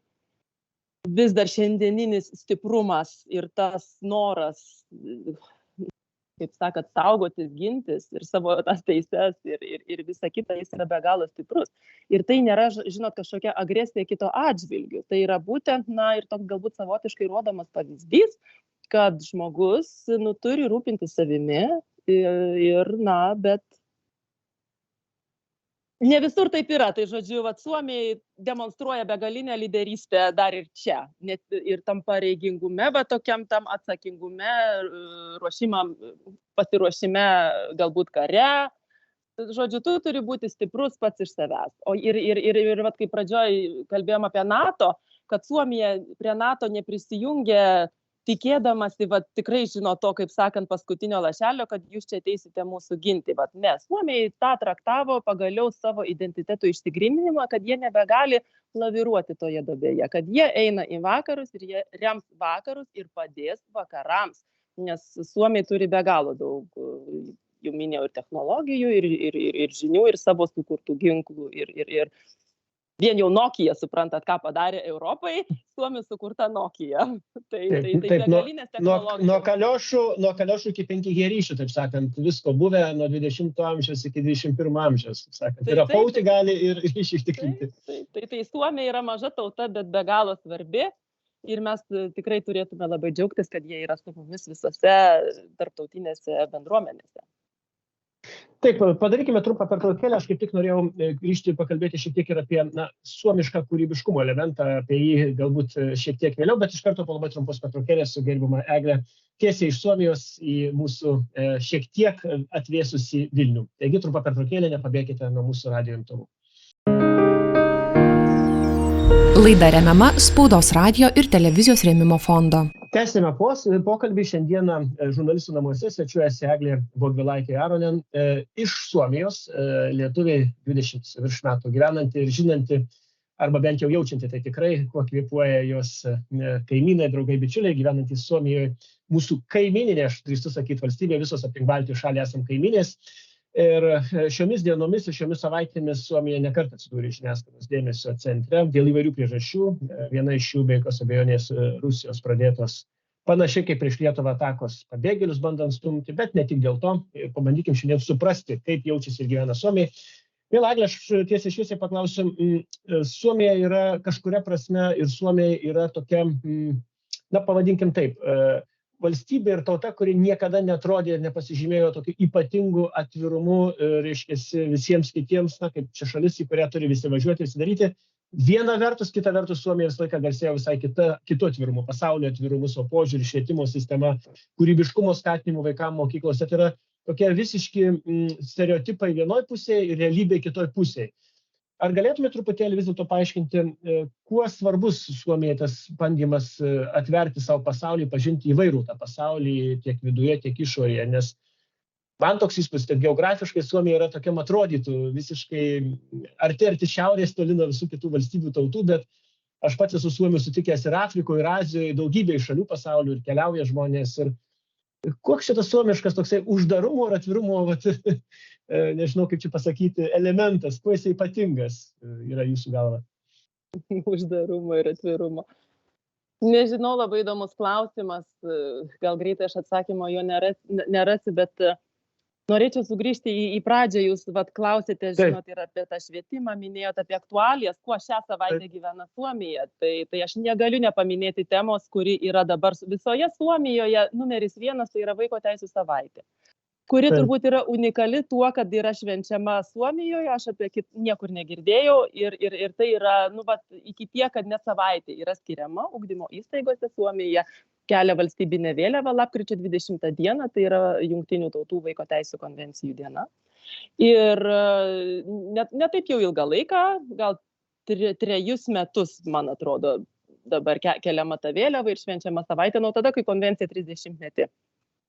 vis dar šiandieninis stiprumas ir tas noras, kaip sakant, saugotis, gintis ir savo tas teises ir visa kita, jis yra be galo stiprus. Ir tai nėra, žinot, kažkokia agresija kito atžvilgiu. Tai yra būtent, ir toks galbūt savotiškai rodomas pavyzdys, kad žmogus, turi rūpinti savimi bet ne visur taip yra. Tai, žodžiu, Suomiai demonstruoja begalinę lyderystę dar ir čia. Net ir tam pareigingume, tokiam tam atsakingume, pasiruošime galbūt kare. Žodžiu, tu turi būti stiprus pats iš savęs. Ir kaip pradžioj kalbėjom apie NATO, kad Suomija prie NATO neprisijungė tikėdamasi, tikrai žino to, kaip sakant, paskutinio lašelio, kad jūs čia ateisite mūsų ginti. Ne, Suomiai tą traktavo pagaliau savo identiteto išsigryninimą, kad jie nebegali laviruoti toje duobėje, kad jie eina į vakarus ir jie rems vakarus ir padės vakarams, nes Suomiai turi be galo daug, jau minėjau, ir technologijų, ir žinių, ir savo sukurtų ginklų, ir vien jau Nokia, suprantat, ką padarė Europai, Suomių sukurta Nokia. Tai begalinės technologijos. Nuo kaliošų iki 5G ryšių, taip sakant, visko buvę nuo 20 amžiaus iki 21 amžiaus, taip sakant. Ir apauti gali ir ryšį ištikrinti. Tai Suomija yra maža tauta, bet be galo svarbi. Ir mes tikrai turėtume labai džiaugtis, kad jie yra su mumis visose tarptautinėse bendruomenėse. Taip, padarykime trumpą pertraukėlę. Aš kaip tik norėjau grįžti ir pakalbėti šiek tiek ir apie suomišką kūrybiškumo elementą, apie jį galbūt šiek tiek vėliau, bet iš karto po labai trumpos pertraukėlės su gerbiama Egle tiesiai iš Suomijos į mūsų šiek tiek atvėsusį Vilnių. Taigi trumpa pertraukėlė, nepabėkite nuo mūsų radijo imtuvų. Laida remiama Spaudos radijo ir televizijos rėmimo fondo. Tęsime pokalbį. Šiandieną žurnalistų namuose svečiuojasi Eglė Bogvilaitė-Jaronen iš Suomijos, lietuviai 20 virš metų gyvenanti ir žinanti, arba bent jau jaučianti tai tikrai, kuo kvėpuoja jos kaimynai, draugai, bičiuliai, gyvenantys Suomijoje. Mūsų kaimininė, aš drįstu sakyti, valstybė, visos aplink Baltijos šalį esam kaiminės. Ir šiomis dienomis ir šiomis savaitėmis Suomija nekart atsidūrė žiniasklaidos dėmesio centre dėl įvairių priežasčių. Viena iš jų, be jokios abejonės, Rusijos pradėtos panašiai kaip prieš Lietuvą atakos pabėgėlius bandant stumti, bet ne tik dėl to. Pabandykim šiandien suprasti, kaip jaučiasi ir gyvena Suomiai. Vėl, Eglė, aš tiesiai šviesiai paklausiu, Suomija yra kažkuria prasme ir Suomija yra tokia, pavadinkim taip, valstybė ir tauta, kuri niekada netrodė ir nepasižymėjo tokiu ypatingu atvirumu, reiškia, visiems kitiems, na, kaip čia šalis, į kurią turi visi važiuoti ir sidaryti. Viena vertus, kita vertus, Suomija visą laiką garsėjo visai kitu atvirumu, pasaulio atvirumu, savo požiūrį, švietimo sistema, kūrybiškumo skatinimu vaikams mokyklose. Tai yra tokie visiški stereotipai vienoj pusėje ir realybė kitoj pusėje. Ar galėtume truputėlį vis dėlto paaiškinti, kuo svarbus Suomijai tas bandymas atverti savo pasaulį, pažinti įvairų tą pasaulį tiek viduje, tiek išorėje, nes man toks įspūdis, kad geografiškai Suomija yra tokiam atrodytų visiškai arti šiaurės, toli nuo visų kitų valstybių tautų, bet aš pats esu Suomijų sutikęs ir Afrikoje, ir Azijoje, daugybėje šalių pasaulių ir keliauja žmonės. Ir koks šitas suomiškas toksai uždarumo ir atvirumo, nežinau kaip čia pasakyti, elementas, kuo jisai ypatingas yra jūsų galva? Uždarumo ir atvirumo. Nežinau, labai įdomus klausimas, gal greitai aš atsakymo jo nerasi, bet norėčiau sugrįžti į pradžią, jūs klausėte, žinot, ir apie tą švietimą, minėjote apie aktualijas, kuo šią savaitę gyvena Suomija. Tai aš negaliu nepaminėti temos, kuri yra dabar visoje Suomijoje, numeris 1, tai yra vaiko teisių savaitė, kuri turbūt yra unikali tuo, kad yra švenčiama Suomijoje, aš apie niekur negirdėjau ir tai yra, iki tiek, kad ne savaitė yra skiriama ugdymo įstaigose Suomijoje, kelia valstybinę vėliavą lapkričio 20 dieną, tai yra Jungtinių tautų vaiko teisių konvencijų diena. Ir ne taip jau ilgą laiką, gal 3 metus, man atrodo, dabar keliama ta vėliava ir švenčiama savaitė nuo tada, kai konvencija 30-metį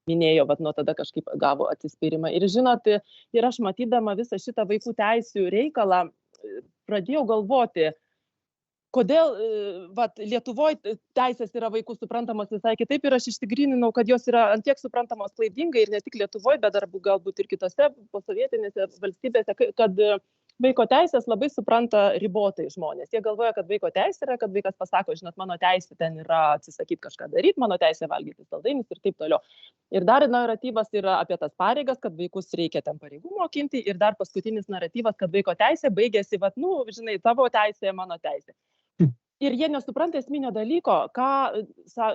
minėjo, nuo tada kažkaip gavo atsispyrimą. Ir žinot, ir aš matydama visą šitą vaikų teisių reikalą, pradėjau galvoti, kodėl Lietuvoje teisės yra vaikų suprantamos visai kitaip ir aš išsigryninau, kad jos yra antiek suprantamos klaidingai ir ne tik Lietuvoje, bet dar galbūt ir kitose posovietinėse valstybėse, kad vaiko teisės labai supranta ribotai žmonės. Jie galvoja, kad vaiko teisė yra, kad vaikas pasako, žinot, mano teisė ten yra atsisakyti kažką daryti, mano teisė valgyti saldainius ir taip toliau. Ir dar naratyvas yra apie tas pareigas, kad vaikus reikia ten pareigų mokinti ir dar paskutinis naratyvas, kad vaiko teisė baigėsi, žinai, tavo teisė, mano teisė. Ir jie nesupranta esminio dalyko, ką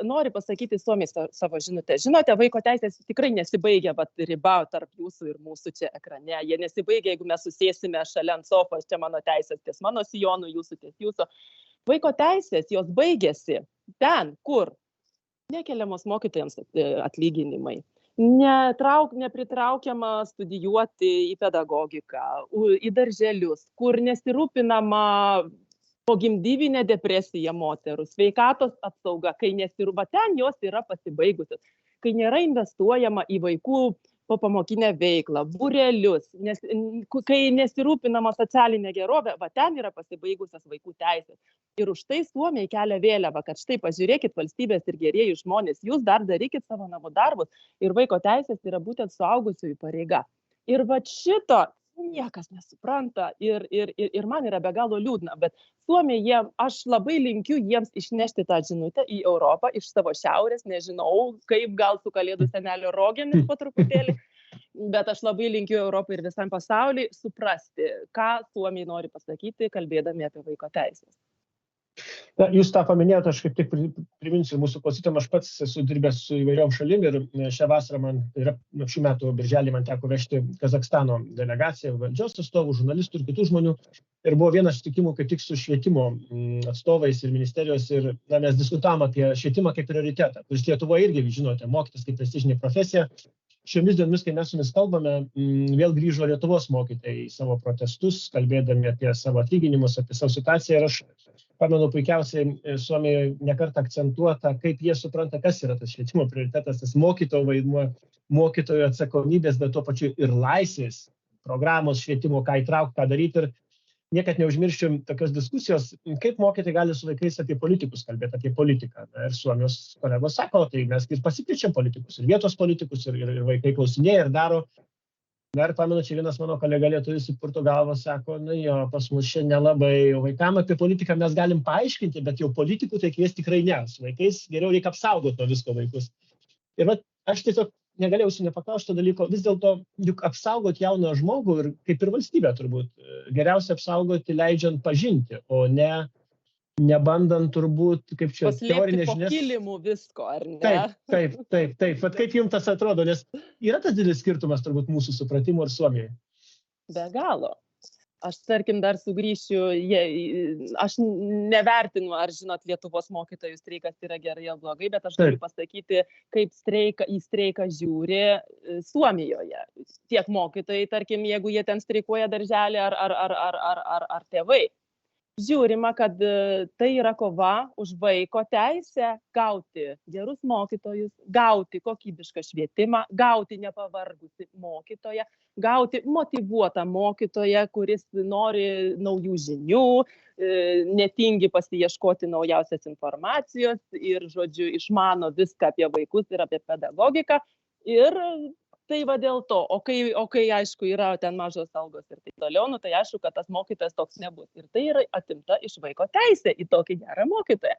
nori pasakyti Suomiai savo žinutę. Žinote, vaiko teisės tikrai nesibaigia riba tarp jūsų ir mūsų čia ekrane. Jie nesibaigia, jeigu mes susėsime šalia ant sofos, čia mano teisės, ties mano sijonų, jūsų ties jūsų. Vaiko teisės, jos baigėsi ten, kur nekeliamos mokytojams atlyginimai, nepritraukiama studijuoti į pedagogiką, į darželius, kur nesirūpinama pogimdyvinė depresija moterų, sveikatos apsauga, kai ten jos yra pasibaigusios, kai nėra investuojama į vaikų popamokinę veiklą, būrelius, kai nesirūpinama socialinė gerovė, ten yra pasibaigusios vaikų teisės. Ir už tai Suomiai kelia vėliavą, kad štai pažiūrėkit valstybės ir gerieji žmonės, jūs dar darykit savo namų darbus ir vaiko teisės yra būtent suaugusiųjų pareiga. Ir šito niekas nesupranta ir man yra be galo liūdna, bet Suomija, aš labai linkiu jiems išnešti tą žinutę į Europą iš savo šiaurės, nežinau, kaip gal su Kalėdų senelio rogėmis po truputėlį, bet aš labai linkiu Europai ir visam pasauliui suprasti, ką Suomiai nori pasakyti, kalbėdami apie vaiko teisės. Na, jūs tą paminėjote, aš kaip tik priminsiu mūsų klausytojams, aš pats esu dirbęs su įvairiom šalim ir šią vasarą šių metų birželį man teko vežti Kazakstano delegaciją, valdžios atstovų, žurnalistų ir kitų žmonių. Ir buvo vienas susitikimų kaip tik su švietimo atstovais ir ministerijos ir mes diskutavom apie švietimą kaip prioritetą, kuris Lietuvoje irgi, žinote, mokytis kaip prestižinė profesija. Šiomis dienomis, kai mes su jumis kalbame, vėl grįžo Lietuvos mokytojai į savo protestus, kalbėdami apie savo atlyginimus, apie savo situaciją. Ir aš pamenu puikiausiai Suomijoje nekartą akcentuota, kaip jie supranta, kas yra tas švietimo prioritetas, tas mokytojo vaidmuo, mokytojo atsakomybės, bet tuo pačiu ir laisvės programos švietimo, ką įtraukti, ką daryti. Ir niekad neužmirščiau tokios diskusijos, kaip mokytojai gali su vaikais apie politikus kalbėti, apie politiką. Ir Suomijos kolegos sako, tai mes ir pasikviečiam politikus, ir vietos politikus, ir vaikai klausinėja ir daro. Na ir pamenu, čia vienas mano kolega lietuvis įpurto galvą, sako, pas mus čia nelabai, vaikam apie politiką mes galim paaiškinti, bet jau politikų tai kvies tikrai ne. Su vaikais geriau reikia apsaugoti to visko vaikus. Ir aš tiesiog negalėjau nepaklausti to dalyko, vis dėlto juk apsaugoti jauną žmogų ir kaip ir valstybę turbūt geriausia apsaugoti leidžiant pažinti, o ne nebandant turbūt, kaip čia, Paslėpti teorinės po žinias. kilimu visko, ar ne? Taip. Vat kaip jums tas atrodo, nes yra tas didelis skirtumas turbūt mūsų supratimo ir Suomijoje. Be galo. Aš, tarkim, dar sugrįšiu, aš nevertinu, ar žinot, Lietuvos mokytojų streikas yra gerai ar blogai, bet aš galiu pasakyti, kaip į streiką žiūri Suomijoje. Tiek mokytojai, tarkim, jeigu jie ten streikuoja darželį ar tėvai. Žiūrima, kad tai yra kova už vaiko teisę gauti gerus mokytojus, gauti kokybišką švietimą, gauti nepavargusi mokytoją, gauti motyvuotą mokytoją, kuris nori naujų žinių, netingi pasiieškoti naujausios informacijos ir, žodžiu, išmano viską apie vaikus ir apie pedagogiką. Ir tai va dėl to, o kai aišku, yra ten mažos algos ir taip toliau, tai aišku, kad tas mokytojas toks nebus. Ir tai yra atimta iš vaiko teisė į tokį gerą mokytoją.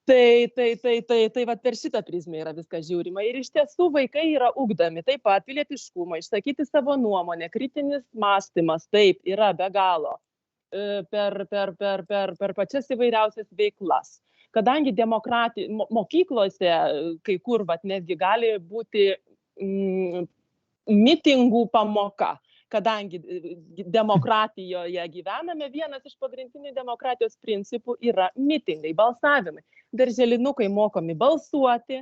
Tai va per šitą prizmę yra viskas žiūrima. Ir iš tiesų vaikai yra ugdomi taip pat pilietiškumą, išsakyti savo nuomonę, kritinis mąstymas, taip, yra be galo per pačias įvairiausias veiklas. Kadangi mokyklose kai kur netgi gali būti mitingų pamoka, kadangi demokratijoje gyvename, vienas iš pagrindinių demokratijos principų yra mitingai, balsavimai. Darželinukai mokomi balsuoti,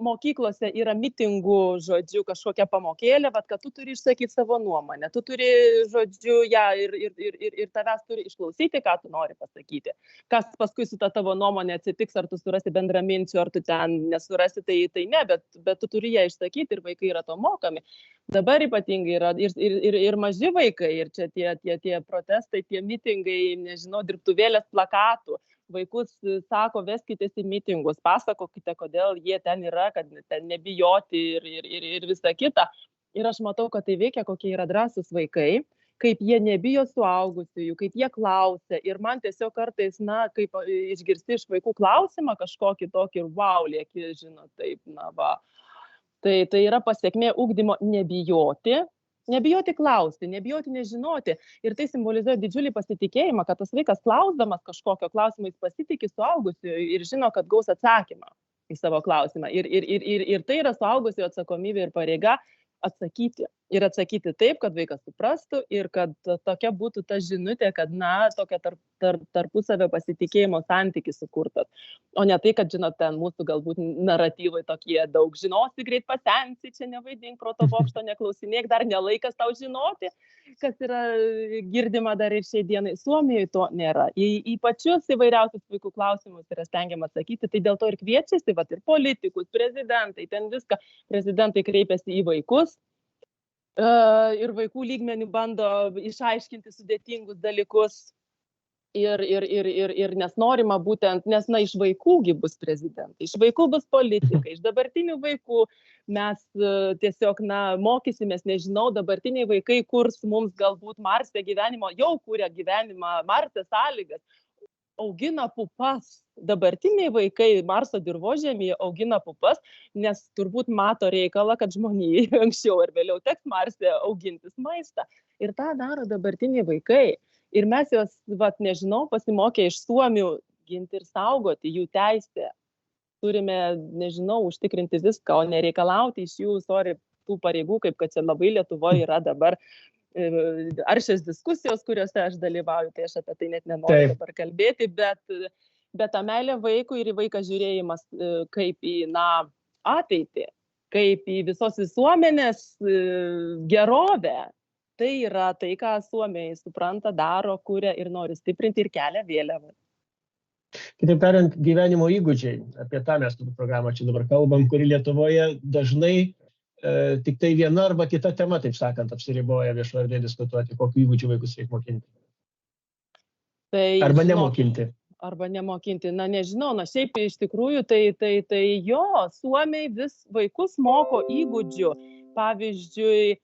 mokyklose yra mitingų, žodžiu, kažkokia pamokėlė, kad tu turi išsakyti savo nuomonę, tu turi, žodžiu, ją ir tavęs turi išklausyti, ką tu nori pasakyti. Kas paskui su ta tavo nuomonė atsitiks, ar tu surasi bendraminčių, ar tu ten nesurasi, tai ne, bet tu turi ją išsakyti ir vaikai yra to mokami. Dabar ypatingai yra ir maži vaikai, ir čia tie protestai, tie mitingai, nežinau, dirbtuvėlės plakatų. Vaikus sako, veskitės į mitingus, pasakokite, kodėl jie ten yra, kad ten nebijoti ir visa kita. Ir aš matau, kad tai veikia, kokie yra drąsūs vaikai, kaip jie nebijo suaugusiųjų, kaip jie klausia. Ir man tiesiog kartais, kaip išgirsti iš vaikų klausimą kažkokį tokį ir wow, lieki, žinot, taip, Tai yra pasiekmė ugdymo nebijoti. Nebijoti klausti, nebijoti nežinoti. Ir tai simbolizuoja didžiulį pasitikėjimą, kad tas vaikas klausdamas kažkokio klausimo, jis pasitikė suaugusiu ir žino, kad gaus atsakymą į savo klausimą. Ir tai yra suaugusiu atsakomybė ir pareiga atsakyti. Ir atsakyti taip, kad vaikas suprastų ir kad tokia būtų ta žinutė, kad, tokia tarpusavio pasitikėjimo santykis sukurtas. O ne tai, kad, žinot, ten mūsų galbūt naratyvai tokie daug žinosi, greit pasensi, čia nevaidink, proto bokšto neklausinėk, dar nelaikas tau žinoti, kas yra girdima dar ir šiai dienai. Suomijoje to nėra. Į pačius įvairiausius vaikų klausimus yra stengiama atsakyti, tai dėl to ir kviečiasi, ir politikus, prezidentai, ten viską. Prezidentai kreipiasi į vaikus. Ir vaikų lygmenių bando išaiškinti sudėtingus dalykus ir nes norima būtent, nes iš vaikųgi bus prezidentai, iš vaikų bus politikai, iš dabartinių vaikų mes tiesiog mokysimės, nežinau, dabartiniai vaikai kurs mums galbūt Marse gyvenimo, jau kūrė gyvenimą Marse sąlygas, augina pupas. Dabartiniai vaikai Marso dirvožemyje augina pupas, nes turbūt mato reikalą, kad žmonijai anksčiau ar vėliau teks Marse augintis maistą. Ir tą daro dabartiniai vaikai. Ir mes juos, nežinau, pasimokę iš Suomių ginti ir saugoti jų teisę. Turime, nežinau, užtikrinti viską, o nereikalauti iš jų, tų pareigų, kaip kad čia labai Lietuvoje yra dabar aršios diskusijos, kuriuose aš dalyvauju, tai aš apie tai net nenoriu dabar kalbėti, bet ta meilė vaikui ir į vaiką žiūrėjimas kaip į ateitį, kaip į visos visuomenės gerovę, tai yra tai, ką Suomiai supranta, daro, kuria ir nori stiprinti ir kelia vėliavą. Kitaip tariant, gyvenimo įgūdžiai, apie tą mes programą čia dabar kalbam, kuri Lietuvoje dažnai tik tai viena arba kita tema, taip sakant, apsiriboja viešoje erdvėje diskutuoti, kokių įgūdžių vaikus reikia mokinti. Arba nemokinti. Arba nemokinti. Nežinau, šiaip iš tikrųjų, tai jo, Suomiai vis vaikus moko įgūdžių. Pavyzdžiui,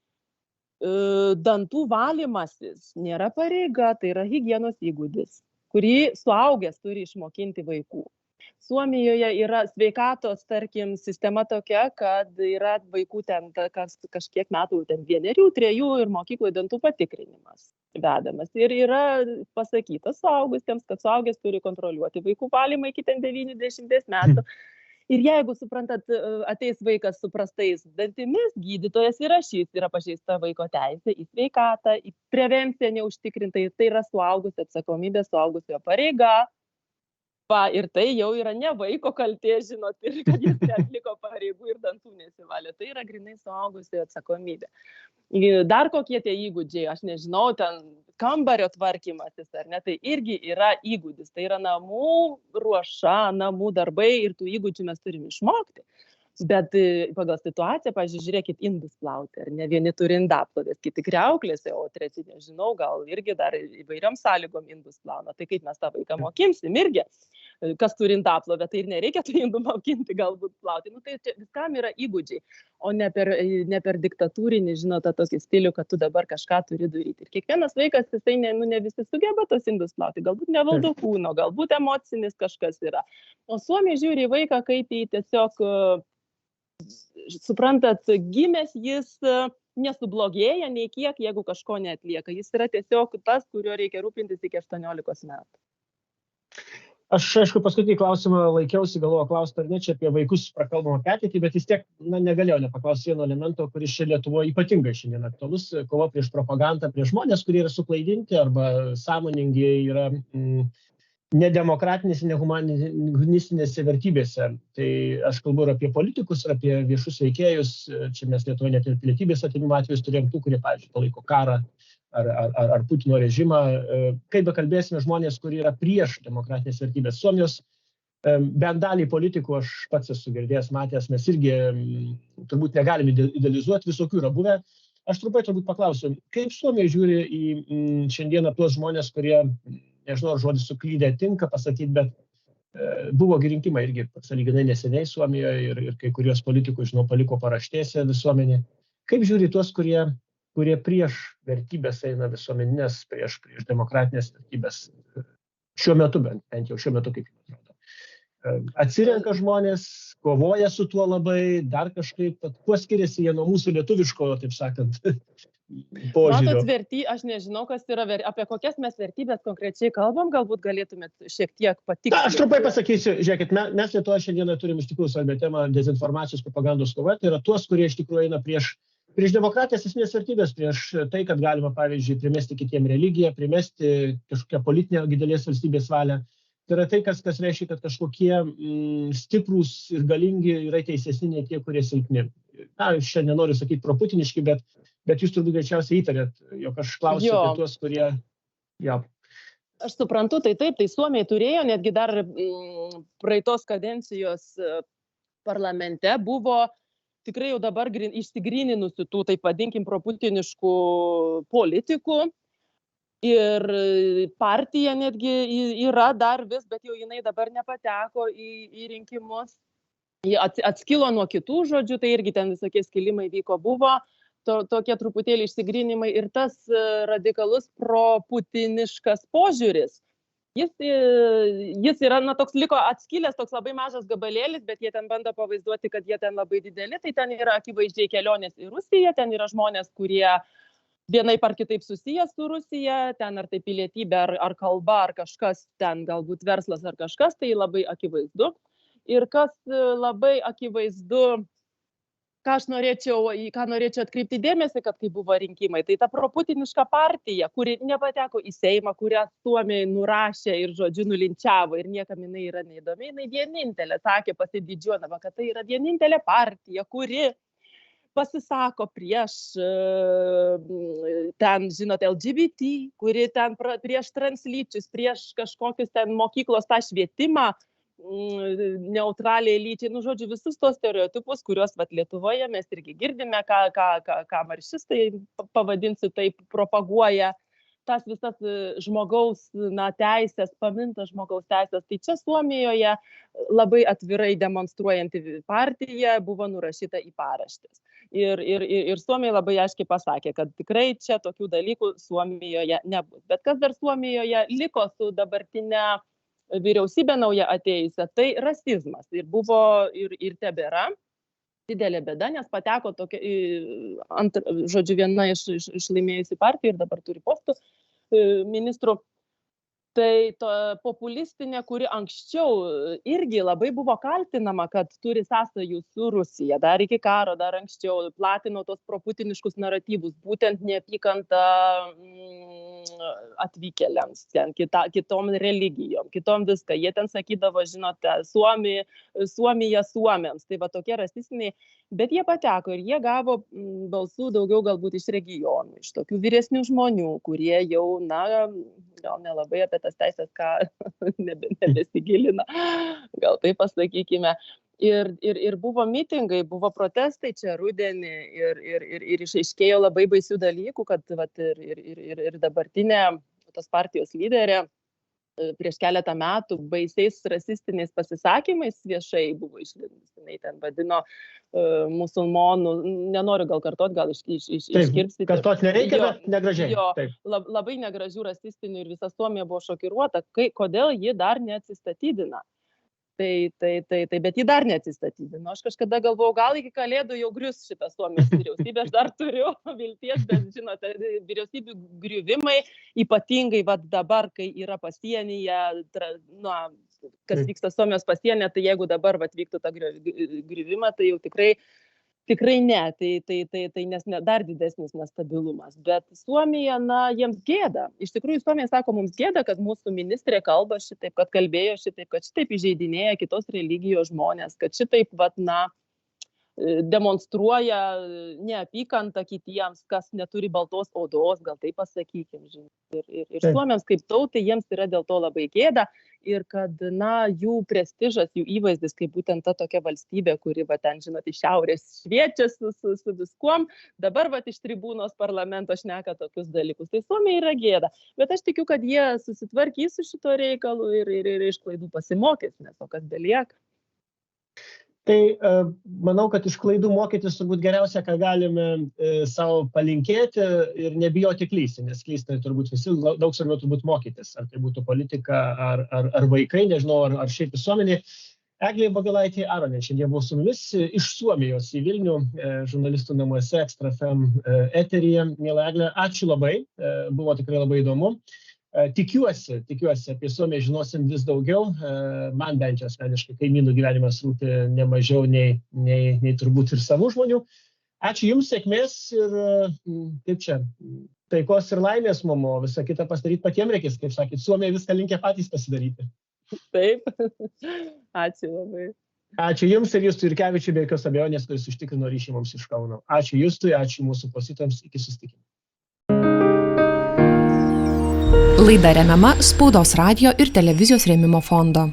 dantų valymasis nėra pareiga, tai yra higienos įgūdis, kurį suaugęs turi išmokinti vaikų. Suomijoje yra sveikatos, tarkim, sistema tokia, kad yra vaikų ten kažkiek metų, ten 1, 3 ir mokykloje dantų patikrinimas vedamas. Ir yra pasakyta suaugusiems, kad suaugęs turi kontroliuoti vaikų valymą iki ten 90 metų. Ir jeigu, suprantat, ateis vaikas su prastais dantimis, gydytojas įrašys, yra pažeista vaiko teisė į sveikatą, į prevenciją neužtikrintai, tai yra suaugusio atsakomybė, suaugusiojo pareiga. Ir tai jau yra ne vaiko kaltė, žinot, ir kad jis neatliko pareigų ir dantų nesivalė. Tai yra grinai suaugusiojo atsakomybė. Dar kokie tie įgūdžiai, aš nežinau, ten kambario tvarkymasis, ar ne, tai irgi yra įgūdis. Tai yra namų ruoša, namų darbai ir tų įgūdžių mes turime išmokti. Bet pagal situaciją, pavyzdžiui, žiūrėkit, indus plauti, ar ne, vieni turi indaplovės, kiti kriauklėse, o treti, nežinau, gal irgi dar įvairiom sąlygom indus plauna. Tai kaip mes tą vaiką mokimsim irgi, kas turi indaplovę, tai ir nereikia tų indų mokinti galbūt plauti. Nu, tai viskam yra įgūdžiai, o ne per diktatūrinį, žinot, tą tokį stilių, kad tu dabar kažką turi daryti. Ir kiekvienas vaikas, jisai ne visi sugeba tos indus plauti, galbūt nevaldo kūno, galbūt emocinis kažkas yra. O Suomiai žiūri į vaiką kaip į tiesiog, suprantat, gimęs jis nesublogėja nei kiek, jeigu kažko neatlieka. Jis yra tiesiog tas, kurio reikia rūpintis iki 18 metų. Aš, aišku, paskutinį klausimą laikiausi, galvoju klausti ar ne, čia apie vaikus prakalbam apie ateitį, bet vis tiek negalėjau nepaklausti vieno elemento, kuris čia Lietuvoje ypatingai šiandien aktualus, kova prieš propagandą, prieš žmonės, kurie yra suklaidinti arba sąmoningi yra nedemokratinėse, nehumanistinėse vertybėse. Tai aš kalbu ir apie politikus, ir apie viešus veikėjus. Čia mes Lietuvoje net ir pilietybės atėmimo atvejus turėjom tų, kurie, pavyzdžiui, palaiko karą ar Putino režimą. Kaip bekalbėsime žmonės, kurie yra prieš demokratinės vertybės. Suomijos bent dalį politikų aš pats esu girdėjęs, matęs, mes irgi turbūt negalime idealizuoti, visokių yra buvę. Aš trumpai turbūt paklausiu, kaip Suomija žiūri į šiandieną tuos žmonės, kurie, nežinau, ar žodis suklydę tinka pasakyti, bet buvo rinkimai irgi sąlyginai neseniai Suomijoje ir kai kurios politikų, žinau, paliko paraštėse visuomenė. Kaip žiūri tuos, kurie prieš vertybės eina visuomeninės, prieš demokratinės vertybės, šiuo metu bent jau šiuo metu, kaip jums atrodo. Atsirenka žmonės, kovoja su tuo labai, dar kažkaip, kuo skiriasi jie nuo mūsų lietuviško, taip sakant, požiūrio. Matot, aš nežinau, kas yra, apie kokias mes vertybės konkrečiai kalbam, galbūt galėtumėt šiek tiek patikslinti. Aš trumpai pasakysiu, žiūrėkit, mes Lietuvoje šiandieną turim iš tikrųjų svarbią temą dezinformacijos propagandos kova, tai yra tuos, kurie iš tikrųjų eina prieš demokratijos esmės vertybės, prieš tai, kad galima, pavyzdžiui, primesti kitiem religiją, primesti kažkokią politinę didelės valstybės valią. Tai yra tai, kas reiškia, kad kažkokie stiprūs ir galingi yra teisesni nei tie, kurie silpni. Aš čia nenoriu sakyti proputiniški, bet jūs turbūt greičiausiai įtarėt, jog aš klausiu apie tuos, kurie... Ja. Aš suprantu, tai taip, tai Suomiai turėjo, netgi dar praeitos kadencijos parlamente buvo tikrai jau dabar išsigryninusių tų, taip vadinkim, proputiniškų politikų. Ir partija netgi yra dar vis, bet jau jinai dabar nepateko į rinkimus. Ji atskilo nuo kitų žodžių, tai irgi ten visokie skilimai vyko, buvo tokie truputėlį išsigrinimai. Ir tas radikalus proputiniškas požiūris, jis yra, toks liko atskilęs, toks labai mažas gabalėlis, bet jie ten bando pavaizduoti, kad jie ten labai dideli. Tai ten yra akivaizdžiai kelionės į Rusiją, ten yra žmonės, kurie vienaip ar kitaip susijęs su Rusija, ten ar tai pilietybė, ar kalba, ar kažkas, ten galbūt verslas ar kažkas, tai labai akivaizdu. Ir kas labai akivaizdu, ką norėčiau atkreipti dėmesį, kad kai buvo rinkimai, tai ta proputiniška partija, kuri nepateko į Seimą, kurią Suomiai nurašė ir žodžiu nulinčiavo ir niekam jinai yra neįdomi, jinai vienintelė sakė pasididžiuodama, kad tai yra vienintelė partija, kuri pasisako prieš ten, žinot, LGBT, kuri ten prieš translyčius, prieš kažkokius ten mokyklos tą švietimą neutraliai lyčiai, žodžiu, visus tos stereotipus, kuriuos Lietuvoje mes irgi girdime, ką maršistai, pavadinsiu taip, propaguoja. Tas visas žmogaus teisės, pamintas žmogaus teisės. Tai čia Suomijoje labai atvirai demonstruojanti partija buvo nurašyta į paraštes. Ir Suomiai labai aiškiai pasakė, kad tikrai čia tokių dalykų Suomijoje nebus. Bet kas dar Suomijoje liko su dabartinė vyriausybę naują atėjusią, tai rasizmas. Ir buvo ir tebėra didelė bėda, nes pateko tokia, žodžiu, viena iš laimėjusių partijų ir dabar turi postų ministrų. Tai populistinė, kuri anksčiau irgi labai buvo kaltinama, kad turi sąsajų su Rusija, dar iki karo, dar anksčiau platino tos proputiniškus naratyvus, būtent neapykantą atvykėliams, kitom religijom, kitom viską. Jie ten sakydavo, žinote, Suomija suomiams, tai va tokie rasistiniai, bet jie pateko ir jie gavo balsų daugiau galbūt iš regionų, iš tokių vyresnių žmonių, kurie jau, gal nelabai apie tas teisės, ką nebesigilina, gal taip pasakykime. Ir buvo mitingai, buvo protestai čia rudenį ir išaiškėjo labai baisių dalykų, kad vat, ir dabartinė tos partijos lyderė prieš keletą metų baisiais rasistiniais pasisakymais viešai buvo išlindus. Jinai ten vadino musulmonų, nenoriu gal kartot, gal iškirpsite. Kartot nereikia, bet negražiai. Jo, labai negražių rasistinių ir visa Suomija buvo šokiruota, kodėl ji dar neatsistatydina. Bet ji dar neatsistatydino. Aš kažkada galvojau, gal iki kalėdų jau grius šitą Suomijos vyriausybę, aš dar turiu vilties, bet žinote, vyriausybių griuvimai, ypatingai dabar, kai yra pasienyje, kas vyksta Suomijos pasienyje, tai jeigu dabar vyktų tą griuvimą, tai jau tikrai ne, tai nes dar didesnis nestabilumas. Bet Suomija, jiems gėda. Iš tikrųjų, Suomija sako, mums gėda, kad mūsų ministrė kalba šitaip, kad kalbėjo šitaip, kad šitaip įžeidinėja kitos religijos žmonės, kad šitaip, demonstruoja neapykantą kitiems, kas neturi baltos odos, gal taip pasakykim. Ir suomiams kaip tautai, jiems yra dėl to labai gėda ir kad, jų prestižas, jų įvaizdis, kaip būtent ta tokia valstybė, kuri, ten, žinot, iš šiaurės šviečia su viskuom, dabar, iš tribūnos parlamento šneka tokius dalykus. Tai Suomija yra gėda. Bet aš tikiu, kad jie susitvarkys su šito reikalu ir iš klaidų pasimokys, nes o kas belieka. Tai manau, kad iš klaidų mokytis turbūt geriausia, ką galime savo palinkėti ir nebijoti klysti, nes klysti turbūt visi, daug svarbiau turbūt mokytis, ar tai būtų politika, ar vaikai, nežinau, ar šiaip visuomenė. Eglė Bogilaitė Aronė šiandien buvo su mumis iš Suomijos į Vilnių, žurnalistų namuose, Extra FM eteryje. Miela Eglė, ačiū labai, buvo tikrai labai įdomu. Tikiuosi, apie Suomiją žinosim vis daugiau. Man bent jau asmeniškai kaimynų gyvenimas rūpi ne mažiau nei turbūt ir savų žmonių. Ačiū Jums, sėkmės ir kaip čia, taikos ir laimės, mamo, visą kitą pasidaryti patiems reikės, kaip sakėt, Suomija viską linkę patys pasidaryti. Taip, ačiū labai. Ačiū Jums ir Justui Jurkevičiui, be jokios abejonės, kuris užtikrino ryšį mums iš Kauno. Ačiū Justui, ačiū mūsų klausytojams, iki susitikimo. Laida remiama Spaudos radijo ir televizijos rėmimo fondo.